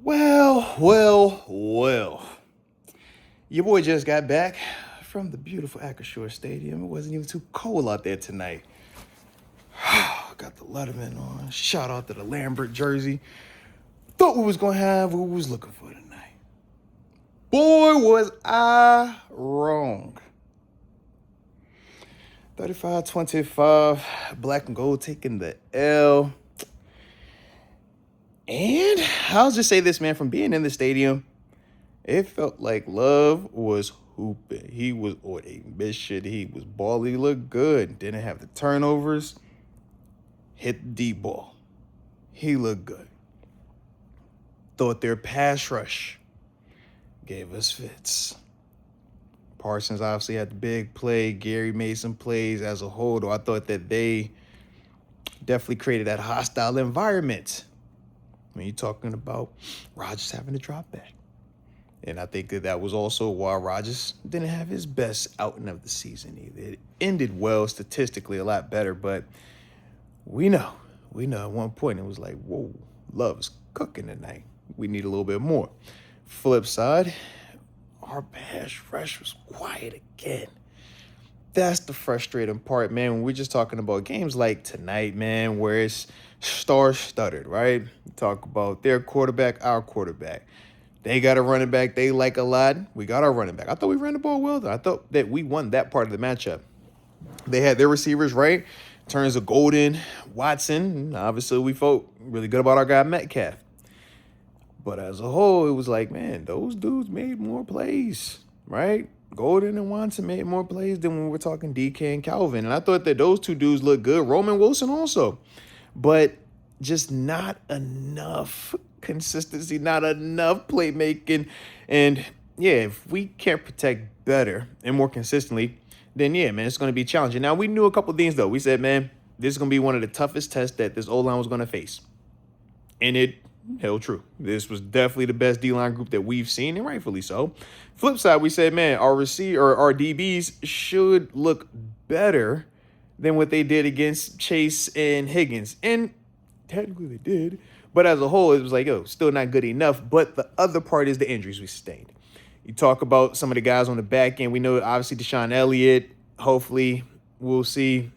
Well. Your boy just got back from the beautiful Acrisure Stadium. It wasn't even too cold out there tonight. Got the Letterman on. Shout out to the Lambert jersey. Thought we was going to have what we was looking for tonight. Boy, was I wrong. 35-25, black and gold taking the L. And I'll just say this, man, from being in the stadium, it felt like Love was hooping. He was on a mission. He was balling. He looked good. Didn't have the turnovers. Hit the deep ball. He looked good. Thought their pass rush gave us fits. Parsons obviously had the big play. Gary made some plays as a whole, though I thought that they definitely created that hostile environment. When you're talking about Rodgers having to drop back. And I think that was also why Rodgers didn't have his best outing of the season either. It ended well statistically, a lot better, but we know at one point it was like, whoa, Love is cooking tonight. We need a little bit more. Flip side, our pass rush was quiet again. That's the frustrating part, man, when we're just talking about games like tonight, man, where it's star-studded, right? Talk about their quarterback, our quarterback. They got a running back they like a lot. We got our running back. I thought we ran the ball well, though. I thought that we won that part of the matchup. They had their receivers right. In terms of Golden, Watson, obviously we felt really good about our guy Metcalf. But as a whole, it was like, man, those dudes made more plays, right? Golden and Watson made more plays than when we're talking DK and Calvin. And I thought that those two dudes looked good. Roman Wilson also. But just not enough consistency, not enough playmaking. And yeah, if we can't protect better and more consistently, then yeah, man, it's going to be challenging. Now, we knew a couple things, though. We said, man, this is going to be one of the toughest tests that this O-line was going to face. And it held true. This was definitely the best D-line group that we've seen, and rightfully so. Flip side, we said, man, our DBs should look better than what they did against Chase and Higgins. And technically they did. But as a whole, it was like, still not good enough. But the other part is the injuries we sustained. You talk about some of the guys on the back end. We know, obviously, Deshaun Elliott. Hopefully, we'll see.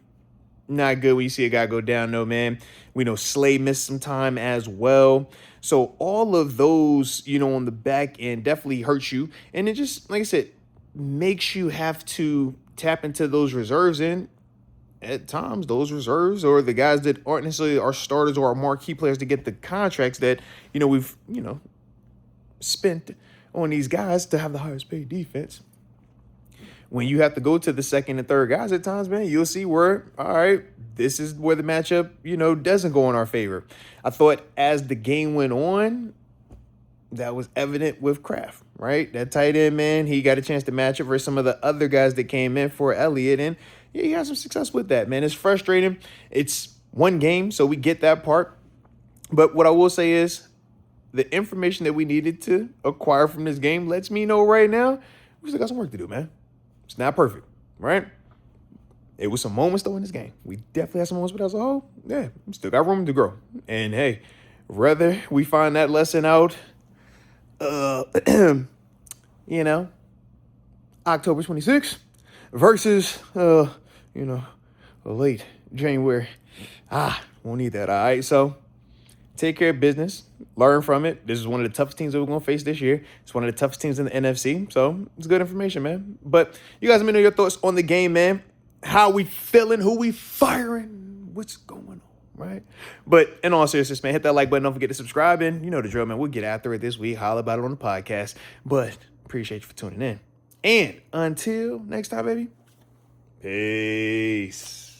Not good when you see a guy go down, though, man. We know Slay missed some time as well. So all of those, on the back end definitely hurts you. And it just, like I said, makes you have to tap into those reserves. And at times, those reserves or the guys that aren't necessarily our starters or our marquee players to get the contracts that, we've, spent on these guys to have the highest paid defense. When you have to go to the second and third guys at times, man, you'll see where, all right, this is where the matchup, doesn't go in our favor. I thought as the game went on, that was evident with Kraft, right? That tight end, man, he got a chance to match up versus some of the other guys that came in for Elliott. And yeah, he had some success with that, man. It's frustrating. It's one game, so we get that part. But what I will say is the information that we needed to acquire from this game lets me know right now we still got some work to do, man. It's not perfect, right? It was some moments, though, in this game. We definitely had some moments, but as a whole, yeah, we still got room to grow. And, hey, whether we find that lesson out, October 26th versus, late January. Won't need that, all right? So take care of business. Learn from it. This is one of the toughest teams that we're going to face this year. It's one of the toughest teams in the NFC. So it's good information, man. But you guys let me know your thoughts on the game, man. How we feeling? Who we firing? What's going on, right? But in all seriousness, man, hit that like button. Don't forget to subscribe. And you know the drill, man. We'll get after it this week. Holla about it on the podcast. But appreciate you for tuning in. And until next time, baby. Peace.